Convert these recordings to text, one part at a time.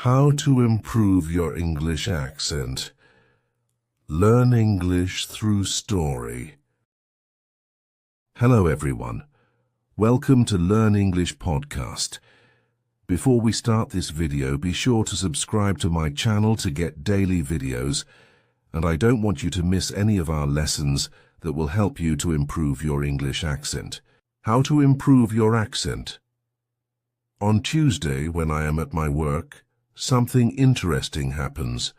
How to improve your English accent. Learn English through story. Hello everyone. Welcome to Learn English podcast. Before we start this video, be sure to subscribe to my channel to get daily videos, and I don't want you to miss any of our lessons that will help you to improve your English accent. How to improve your accent. On Tuesday, when I am at my work, something interesting happens.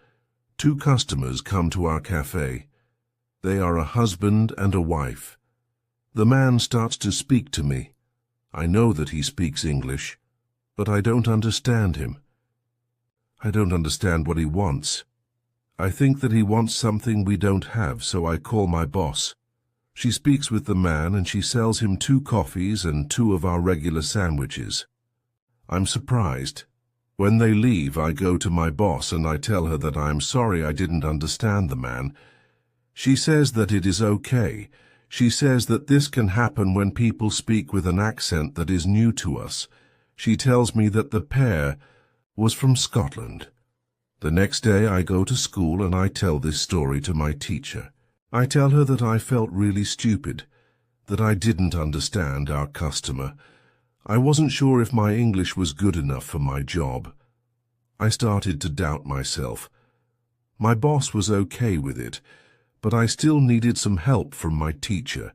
Two customers come to our cafe. They are a husband and a wife. The man starts to speak to me. I know that he speaks English, but I don't understand him. I don't understand what he wants. I think that he wants something we don't have, so I call my boss. She speaks with the man and she sells him 2 coffees and 2 of our regular sandwiches. I'm surprised. When they leave, I go to my boss and I tell her that I'm sorry I didn't understand the man. She says that it is okay. She says that this can happen when people speak with an accent that is new to us. She tells me that the pair was from Scotland. The next day I go to school and I tell this story to my teacher. I tell her that I felt really stupid, that I didn't understand our customer. I wasn't sure if my English was good enough for my job. I started to doubt myself. My boss was okay with it, but I still needed some help from my teacher.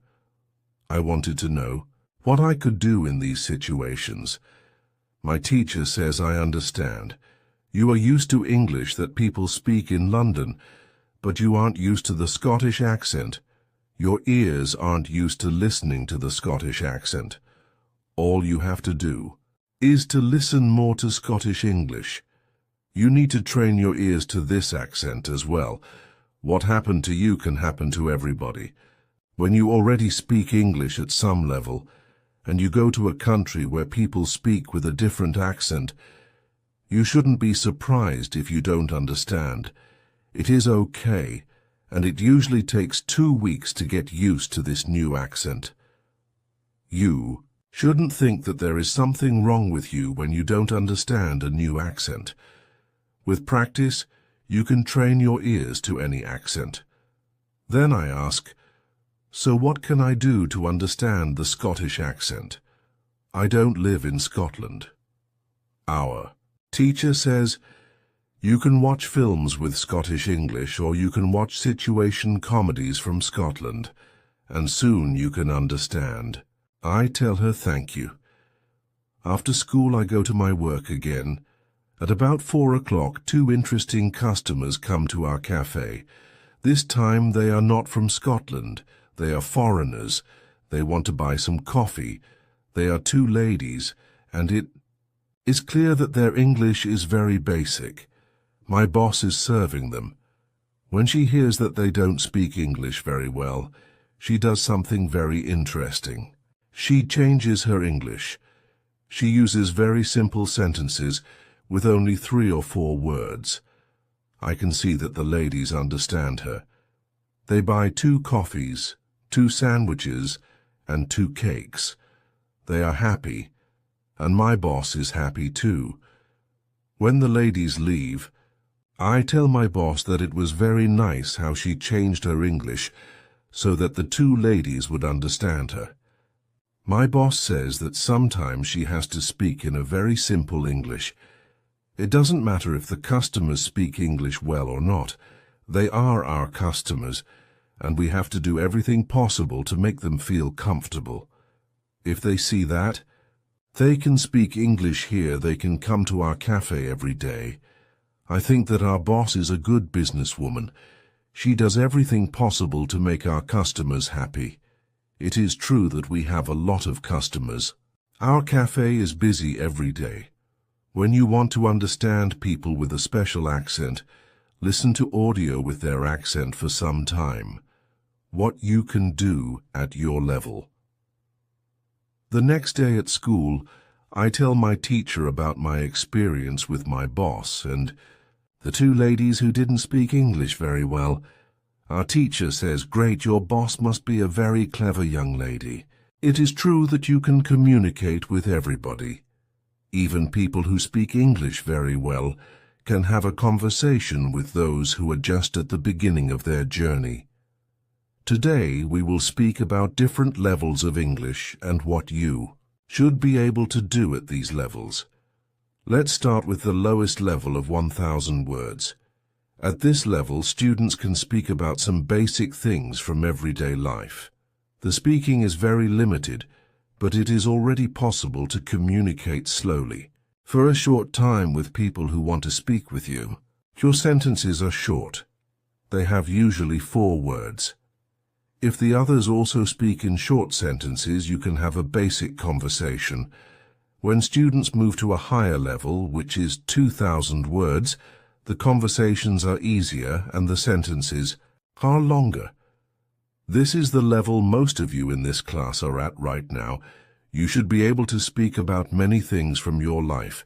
I wanted to know what I could do in these situations. My teacher says, I understand. You are used to English that people speak in London, but you aren't used to the Scottish accent. Your ears aren't used to listening to the Scottish accent. All you have to do is to listen more to Scottish English. You need to train your ears to this accent as well. What happened to you can happen to everybody. When you already speak English at some level, and you go to a country where people speak with a different accent, you shouldn't be surprised if you don't understand. It is okay, and it usually takes 2 weeks to get used to this new accent. You shouldn't think that there is something wrong with you when you don't understand a new accent. With practice, you can train your ears to any accent. Then I ask, so what can I do to understand the Scottish accent? I don't live in Scotland. Our teacher says, you can watch films with Scottish English or you can watch situation comedies from Scotland, and soon you can understand. I tell her thank you. After school I go to my work again. At about 4 o'clock, 2 interesting customers come to our cafe. This time they are not from Scotland. They are foreigners. They want to buy some coffee. They are 2 ladies, and it is clear that their English is very basic. My boss is serving them. When she hears that they don't speak English very well, she does something very interesting. She changes her English. She uses very simple sentences with only 3 or 4 words. I can see that the ladies understand her. They buy 2 coffees, 2 sandwiches, and 2 cakes. They are happy, and my boss is happy too. When the ladies leave, I tell my boss that it was very nice how she changed her English so that the 2 ladies would understand her. My boss says that sometimes she has to speak in a very simple English. It doesn't matter if the customers speak English well or not. They are our customers, and we have to do everything possible to make them feel comfortable. If they see that they can speak English here, they can come to our cafe every day. I think that our boss is a good businesswoman. She does everything possible to make our customers happy. It is true that we have a lot of customers. Our cafe is busy every day. When you want to understand people with a special accent, listen to audio with their accent for some time. What you can do at your level. The next day at school, I tell my teacher about my experience with my boss and the 2 ladies who didn't speak English very well. Our teacher says, great, your boss must be a very clever young lady. It is true that you can communicate with everybody. Even people who speak English very well can have a conversation with those who are just at the beginning of their journey. Today we will speak about different levels of English and what you should be able to do at these levels. Let's start with the lowest level of 1,000 words. At this level, students can speak about some basic things from everyday life. The speaking is very limited, but it is already possible to communicate slowly. For a short time with people who want to speak with you, your sentences are short. They have usually 4 words. If the others also speak in short sentences, you can have a basic conversation. When students move to a higher level, which is 2,000 words, the conversations are easier and the sentences are longer. This is the level most of you in this class are at right now. You should be able to speak about many things from your life.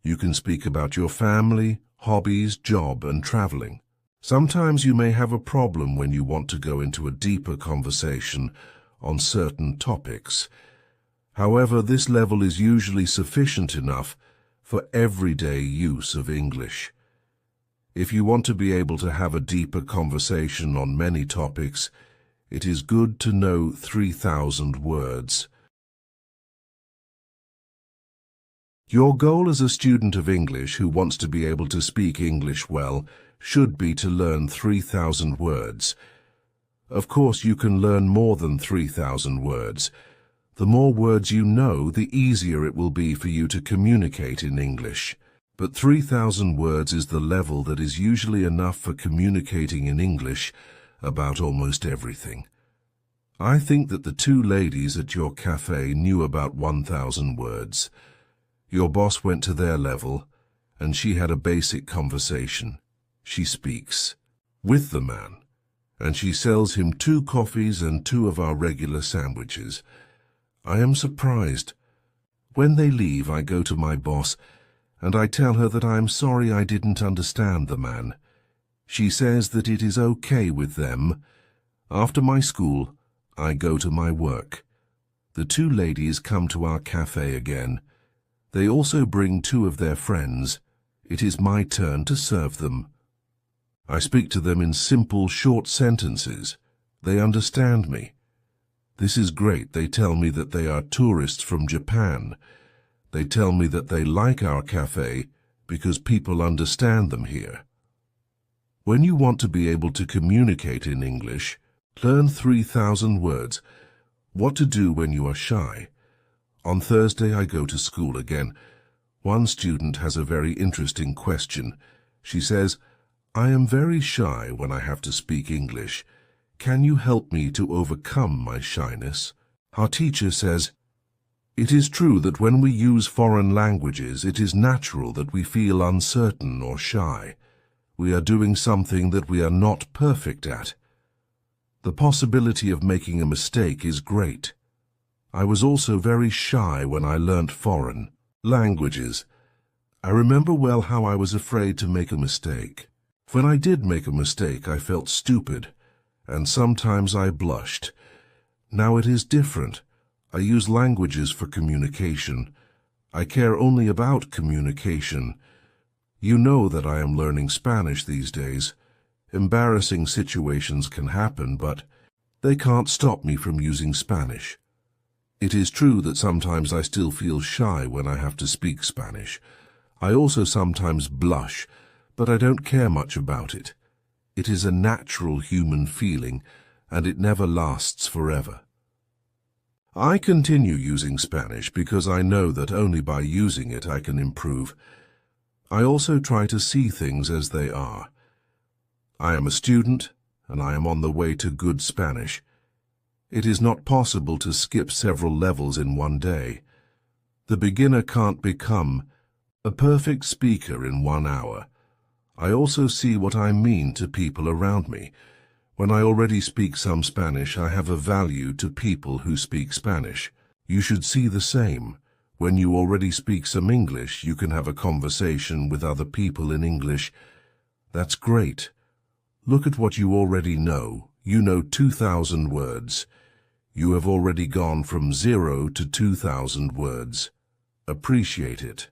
You can speak about your family, hobbies, job, and traveling. Sometimes you may have a problem when you want to go into a deeper conversation on certain topics. However, this level is usually sufficient enough for everyday use of English. If you want to be able to have a deeper conversation on many topics, it is good to know 3,000 words. Your goal as a student of English who wants to be able to speak English well should be to learn 3,000 words. Of course, you can learn more than 3,000 words. The more words you know, the easier it will be for you to communicate in English. But 3,000 words is the level that is usually enough for communicating in English about almost everything. I think that the 2 ladies at your cafe knew about 1,000 words. Your boss went to their level, and she had a basic conversation. She speaks with the man, and she sells him 2 coffees and 2 of our regular sandwiches. I am surprised. When they leave, I go to my boss, and I tell her that I am sorry I didn't understand the man. She says that it is okay with them. After my school, I go to my work. The 2 ladies come to our cafe again. They also bring 2 of their friends. It is my turn to serve them. I speak to them in simple, short sentences. They understand me. This is great. They tell me that they are tourists from Japan. They tell me that they like our cafe because people understand them here. When you want to be able to communicate in English, learn 3,000 words. What to do when you are shy. On Thursday, I go to school again. One student has a very interesting question. She says, "I am very shy when I have to speak English. Can you help me to overcome my shyness?" Our teacher says, "It is true that when we use foreign languages, it is natural that we feel uncertain or shy. We are doing something that we are not perfect at. The possibility of making a mistake is great. I was also very shy when I learnt foreign languages. I remember well how I was afraid to make a mistake. When I did make a mistake, I felt stupid, and sometimes I blushed. Now it is different. I use languages for communication. I care only about communication. You know that I am learning Spanish these days. Embarrassing situations can happen, but they can't stop me from using Spanish. It is true that sometimes I still feel shy when I have to speak Spanish. I also sometimes blush, but I don't care much about it. It is a natural human feeling, and it never lasts forever. I continue using Spanish because I know that only by using it I can improve. I also try to see things as they are. I am a student, and I am on the way to good Spanish. It is not possible to skip several levels in one day. The beginner can't become a perfect speaker in 1 hour. I also see what I mean to people around me. When I already speak some Spanish, I have a value to people who speak Spanish. You should see the same. When you already speak some English, you can have a conversation with other people in English. That's great. Look at what you already know. You know 2,000 words. You have already gone from 0 to 2,000 words. appreciate it.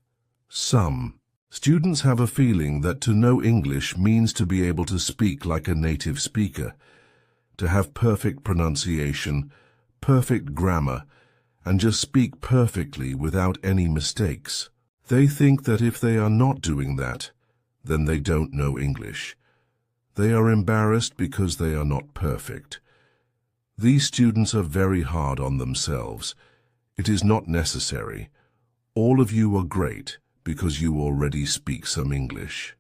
Some students have a feeling that to know English means to be able to speak like a native speaker, to have perfect pronunciation, perfect grammar, and just speak perfectly without any mistakes. They think that if they are not doing that, then they don't know English. They are embarrassed because they are not perfect. These students are very hard on themselves. It is not necessary. All of you are great because you already speak some English.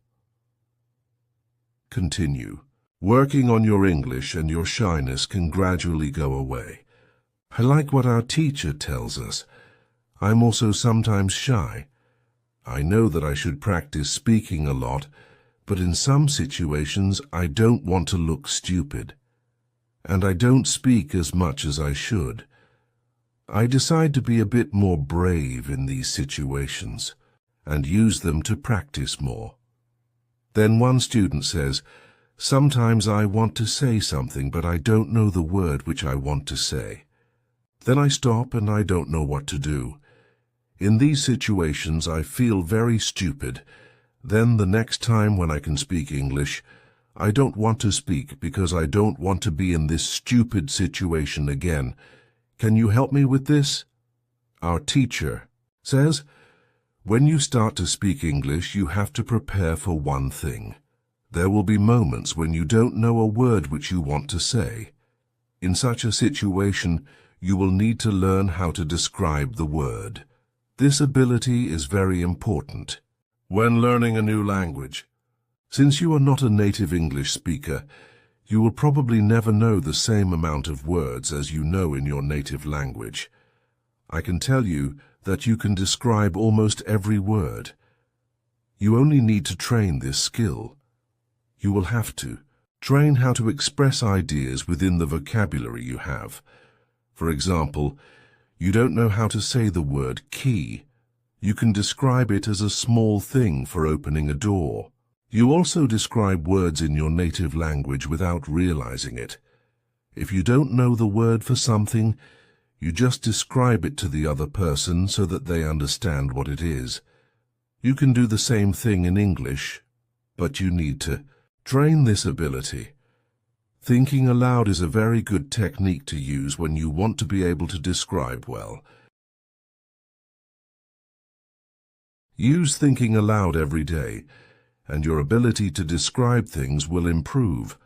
Continue. Working on your English and your shyness can gradually go away. I like what our teacher tells us. I'm also sometimes shy. I know that I should practice speaking a lot, but in some situations I don't want to look stupid. And I don't speak as much as I should. I decide to be a bit more brave in these situations and use them to practice more. Then one student says, "Sometimes I want to say something, but I don't know the word which I want to say." Then I stop and I don't know what to do. In these situations I feel very stupid. Then the next time when I can speak English, I don't want to speak because I don't want to be in this stupid situation again. Can you help me with this? Our teacher says, when you start to speak English, you have to prepare for one thing. There will be moments when you don't know a word which you want to say. In such a situation, you will need to learn how to describe the word. This ability is very important when learning a new language. Since you are not a native English speaker, you will probably never know the same amount of words as you know in your native language. I can tell you that you can describe almost every word. You only need to train this skill. You will have to train how to express ideas within the vocabulary you have. For example, you don't know how to say the word key. You can describe it as a small thing for opening a door. You also describe words in your native language without realizing it. If you don't know the word for something, you just describe it to the other person so that they understand what it is. You can do the same thing in English, but you need to train this ability. Thinking aloud is a very good technique to use when you want to be able to describe well. Use thinking aloud every day, and your ability to describe things will improve.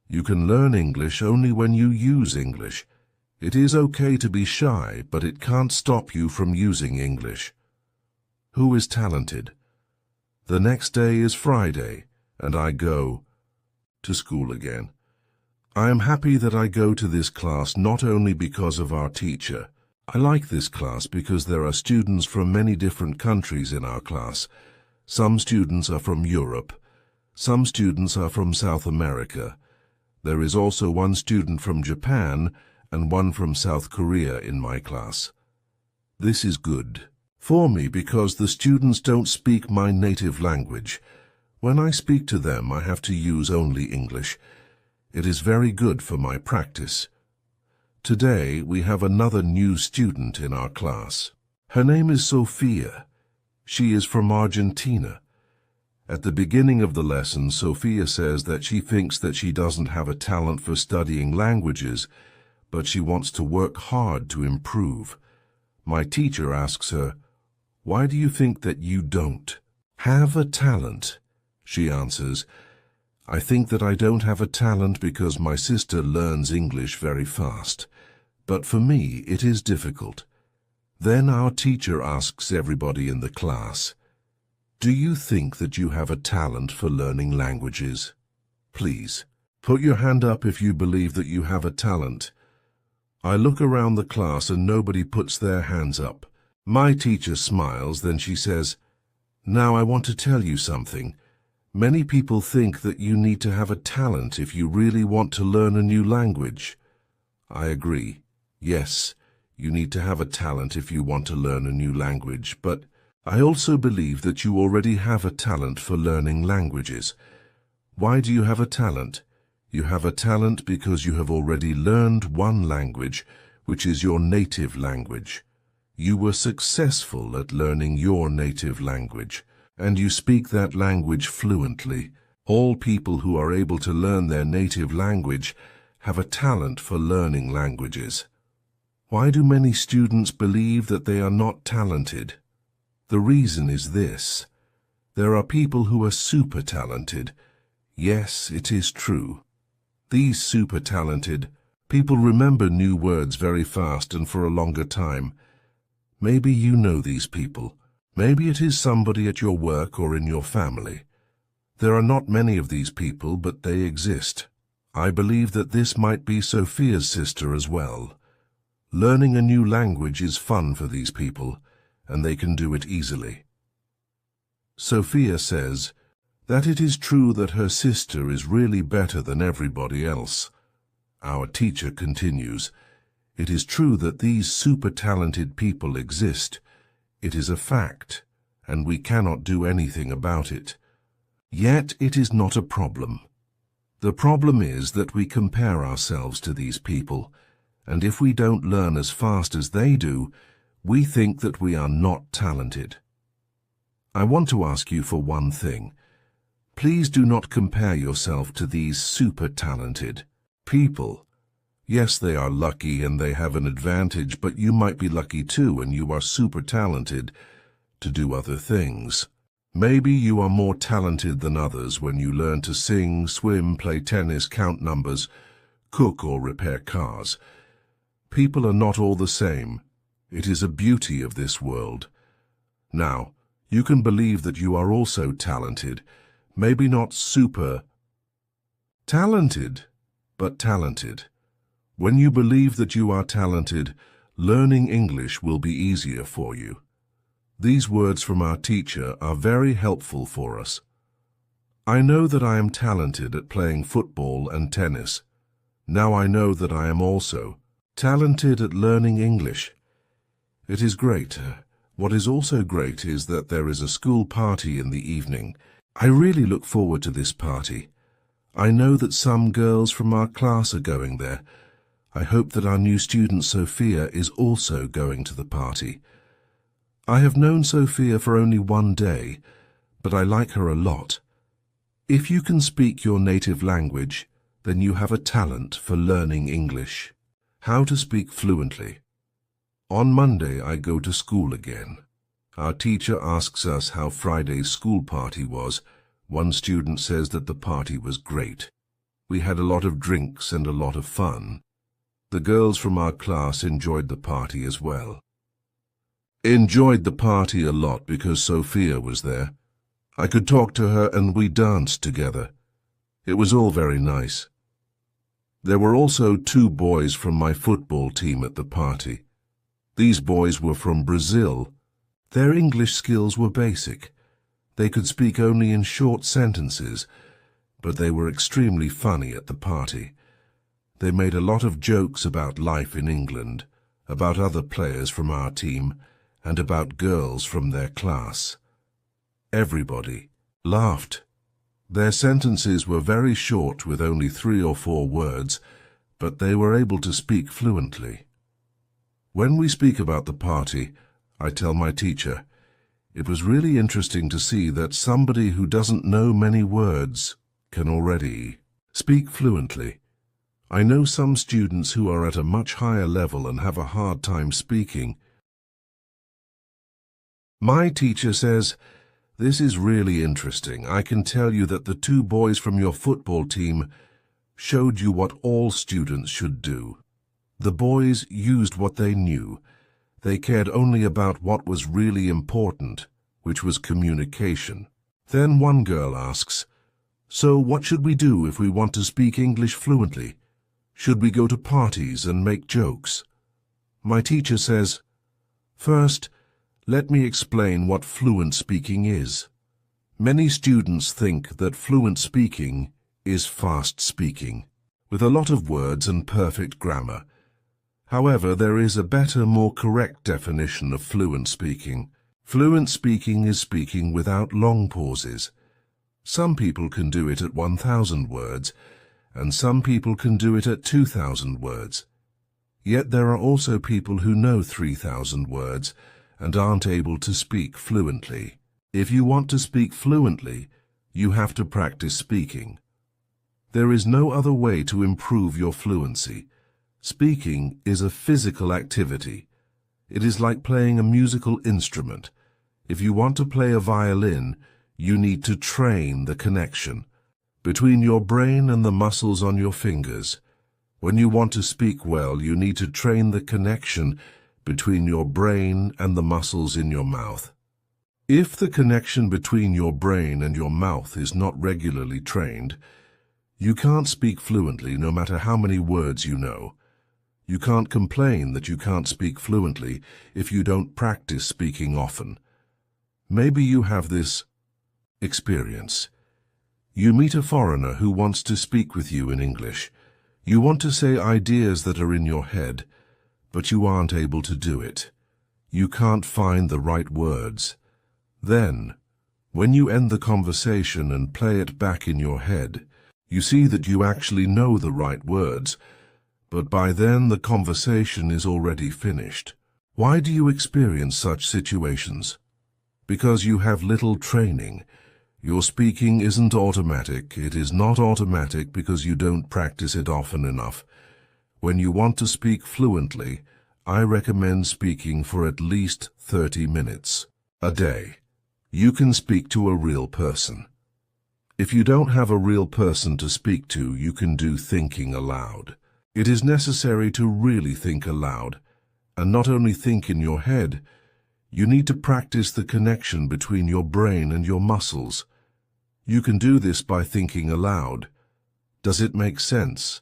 You can learn English only when you use English. It is okay to be shy, but it can't stop you from using English. Who is talented? The next day is Friday, and I go to school again. I am happy that I go to this class not only because of our teacher. I like this class because there are students from many different countries in our class. Some students are from Europe. Some students are from South America. There is also one student from Japan and one from South Korea in my class. This is good for me because the students don't speak my native language. When I speak to them, I have to use only English. It is very good for my practice. Today, we have another new student in our class. Her name is Sophia. She is from Argentina. At the beginning of the lesson, Sophia says that she thinks that she doesn't have a talent for studying languages, but she wants to work hard to improve. My teacher asks her, "Why do you think that you don't have a talent?" She answers, "I think that I don't have a talent because my sister learns English very fast. But for me, it is difficult." Then our teacher asks everybody in the class, "Do you think that you have a talent for learning languages? Please, put your hand up if you believe that you have a talent." I look around the class and nobody puts their hands up. My teacher smiles, then she says, "Now I want to tell you something. Many people think that you need to have a talent if you really want to learn a new language." I agree. Yes, you need to have a talent if you want to learn a new language, but I also believe that you already have a talent for learning languages. Why do you have a talent? You have a talent because you have already learned one language, which is your native language. You were successful at learning your native language, and you speak that language fluently. All people who are able to learn their native language have a talent for learning languages. Why do many students believe that they are not talented? The reason is this. There are people who are super talented. Yes, it is true. These super talented people remember new words very fast and for a longer time. Maybe you know these people. Maybe it is somebody at your work or in your family. There are not many of these people, but they exist. I believe that this might be Sophia's sister as well. Learning a new language is fun for these people, and they can do it easily. Sophia says that it is true that her sister is really better than everybody else. Our teacher continues, it is true that these super talented people exist. It is a fact, and we cannot do anything about it. Yet it is not a problem. The problem is that we compare ourselves to these people, and if we don't learn as fast as they do, we think that we are not talented. I want to ask you for one thing. Please do not compare yourself to these super talented people. Yes, they are lucky and they have an advantage, but you might be lucky too and you are super talented to do other things. Maybe you are more talented than others when you learn to sing, swim, play tennis, count numbers, cook or repair cars. People are not all the same. It is a beauty of this world. Now, you can believe that you are also talented, maybe not super talented, but talented. When you believe that you are talented, learning English will be easier for you. These words from our teacher are very helpful for us. I know that I am talented at playing football and tennis. Now I know that I am also talented at learning English. It is great. What is also great is that there is a school party in the evening. I really look forward to this party. I know that some girls from our class are going there. I hope that our new student Sophia is also going to the party. I have known Sophia for only one day, but I like her a lot. If you can speak your native language, then you have a talent for learning English. How to speak fluently. On Monday, I go to school again. Our teacher asks us how Friday's school party was. One student says that the party was great. We had a lot of drinks and a lot of fun. The girls from our class enjoyed the party as well. Enjoyed the party a lot because Sophia was there. I could talk to her and we danced together. It was all very nice. There were also 2 boys from my football team at the party. These boys were from Brazil. Their English skills were basic. They could speak only in short sentences, but they were extremely funny at the party. They made a lot of jokes about life in England, about other players from our team, and about girls from their class. Everybody laughed. Their sentences were very short with only 3 or 4 words, but they were able to speak fluently. When we speak about the party, I tell my teacher, it was really interesting to see that somebody who doesn't know many words can already speak fluently. I know some students who are at a much higher level and have a hard time speaking. My teacher says, this is really interesting. I can tell you that the 2 boys from your football team showed you what all students should do. The boys used what they knew. They cared only about what was really important, which was communication. Then one girl asks, so what should we do if we want to speak English fluently? Should we go to parties and make jokes? My teacher says, first, let me explain what fluent speaking is. Many students think that fluent speaking is fast speaking, with a lot of words and perfect grammar. However, there is a better, more correct definition of fluent speaking. Fluent speaking is speaking without long pauses. Some people can do it at 1,000 words, and some people can do it at 2,000 words. Yet there are also people who know 3,000 words and aren't able to speak fluently. If you want to speak fluently, you have to practice speaking. There is no other way to improve your fluency. Speaking is a physical activity. It is like playing a musical instrument. If you want to play a violin, you need to train the connection between your brain and the muscles on your fingers. When you want to speak well, you need to train the connection between your brain and the muscles in your mouth. If the connection between your brain and your mouth is not regularly trained, you can't speak fluently no matter how many words you know. You can't complain that you can't speak fluently if you don't practice speaking often. Maybe you have this experience. You meet a foreigner who wants to speak with you in English. You want to say ideas that are in your head, but you aren't able to do it. You can't find the right words. Then, when you end the conversation and play it back in your head, you see that you actually know the right words, but by then the conversation is already finished. Why do you experience such situations? Because you have little training. Your speaking isn't automatic. It is not automatic because you don't practice it often enough. When you want to speak fluently, I recommend speaking for at least 30 minutes a day. You can speak to a real person. If you don't have a real person to speak to, you can do thinking aloud. It is necessary to really think aloud, and not only think in your head. You need to practice the connection between your brain and your muscles. You can do this by thinking aloud. Does it make sense?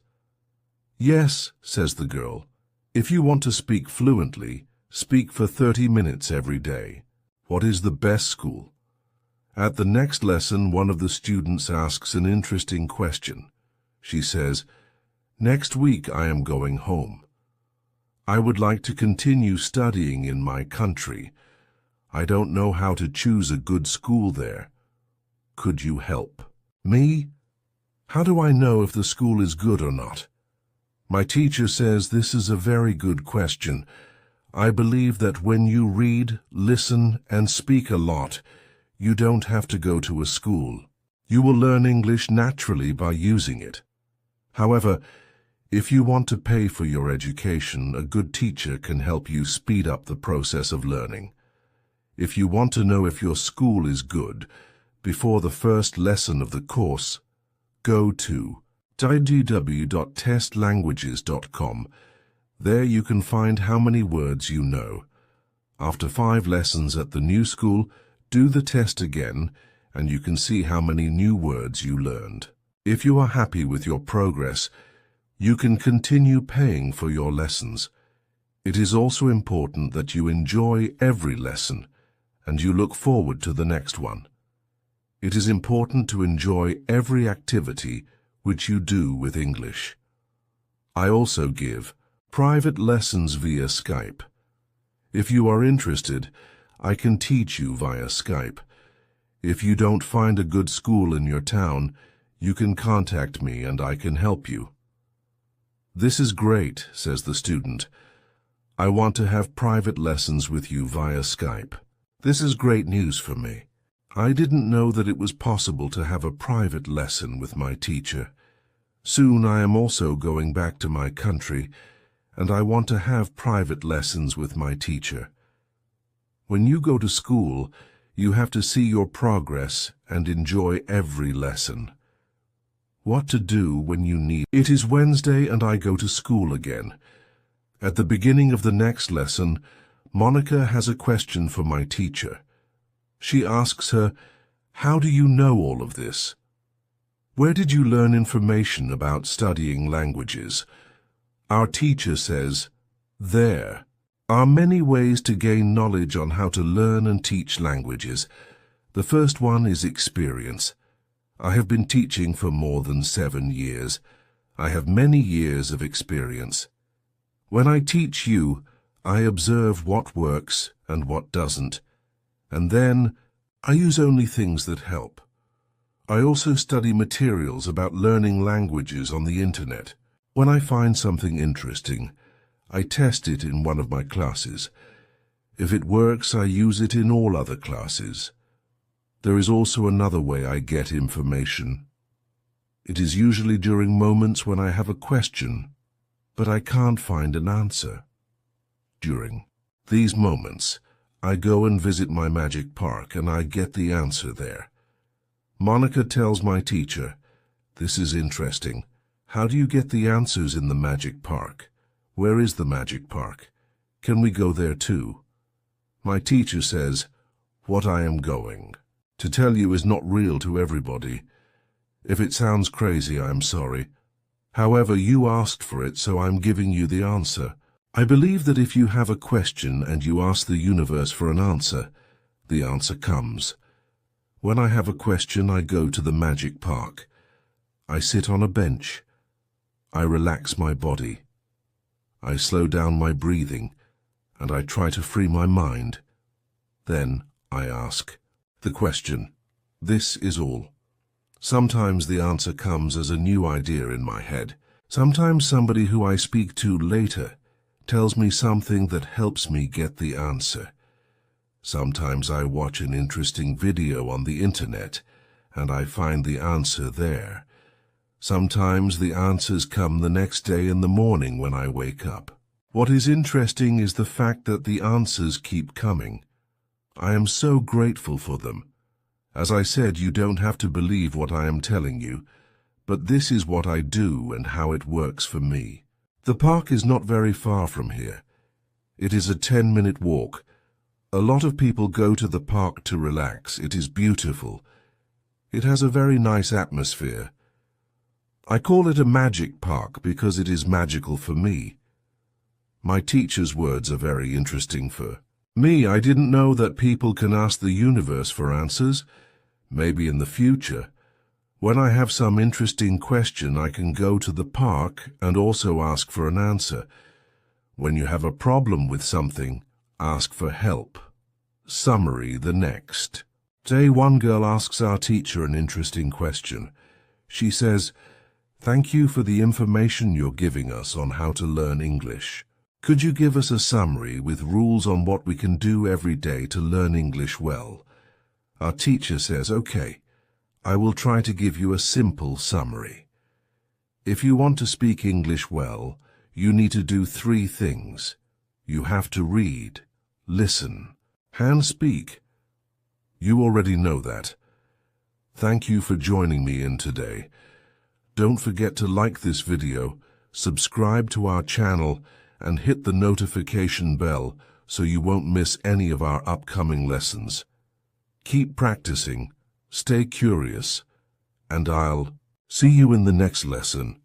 Yes, says the girl. If you want to speak fluently, speak for 30 minutes every day. What is the best school? At the next lesson, one of the students asks an interesting question. She says, "Next week I am going home. I would like to continue studying in my country. I don't know how to choose a good school there. Could you help me? How do I know if the school is good or not?" My teacher says this is a very good question. I believe that when you read, listen, and speak a lot, you don't have to go to a school. You will learn English naturally by using it. However, if you want to pay for your education, a good teacher can help you speed up the process of learning. If you want to know if your school is good, before the first lesson of the course, go to www.testlanguages.com. There you can find how many words you know. After 5 lessons at the new school, do the test again, and you can see how many new words you learned. If you are happy with your progress, you can continue paying for your lessons. It is also important that you enjoy every lesson, and you look forward to the next one. It is important to enjoy every activity which you do with English. I also give private lessons via Skype. If you are interested, I can teach you via Skype. If you don't find a good school in your town, you can contact me and I can help you. This is great, says the student. I want to have private lessons with you via Skype. This is great news for me. I didn't know that it was possible to have a private lesson with my teacher. Soon I am also going back to my country, and I want to have private lessons with my teacher. When you go to school, you have to see your progress and enjoy every lesson. What to do when you need. It is Wednesday and I go to school again. At the beginning of the next lesson, Monica has a question for my teacher. She asks her, "How do you know all of this? Where did you learn information about studying languages?" Our teacher says, "There are many ways to gain knowledge on how to learn and teach languages. The first one is experience. I have been teaching for more than 7 years. I have many years of experience. When I teach you, I observe what works and what doesn't, and then I use only things that help. I also study materials about learning languages on the internet. When I find something interesting, I test it in one of my classes. If it works, I use it in all other classes. There is also another way I get information. It is usually during moments when I have a question, but I can't find an answer. During these moments, I go and visit my magic park and I get the answer there. Monica tells my teacher, "This is interesting. How do you get the answers in the magic park? Where is the magic park? Can we go there too?" My teacher says, "What I am going to tell you is not real to everybody. If it sounds crazy, I'm sorry. However, you asked for it, so I'm giving you the answer. I believe that if you have a question and you ask the universe for an answer, the answer comes. When I have a question, I go to the magic park. I sit on a bench. I relax my body. I slow down my breathing, and I try to free my mind. Then I ask the question. This is all. Sometimes the answer comes as a new idea in my head. Sometimes somebody who I speak to later tells me something that helps me get the answer. Sometimes I watch an interesting video on the internet and I find the answer there. Sometimes the answers come the next day in the morning when I wake up. What is interesting is the fact that the answers keep coming. I am so grateful for them. As I said, you don't have to believe what I am telling you, but this is what I do and how it works for me. The park is not very far from here. It is a 10-minute walk. A lot of people go to the park to relax. It is beautiful. It has a very nice atmosphere. I call it a magic park because it is magical for me. My teacher's words are very interesting for me. I didn't know that people can ask the universe for answers. Maybe in the future, when I have some interesting question, I can go to the park and also ask for an answer. When you have a problem with something, ask for help. Summary the next. Day one girl asks our teacher an interesting question. She says, "Thank you for the information you're giving us on how to learn English. Could you give us a summary with rules on what we can do every day to learn English well?" Our teacher says, "Okay, I will try to give you a simple summary. If you want to speak English well, you need to do 3 things. You have to read, listen, and speak. You already know that. Thank you for joining me in today. Don't forget to like this video, subscribe to our channel, and hit the notification bell so you won't miss any of our upcoming lessons. Keep practicing, stay curious, and I'll see you in the next lesson.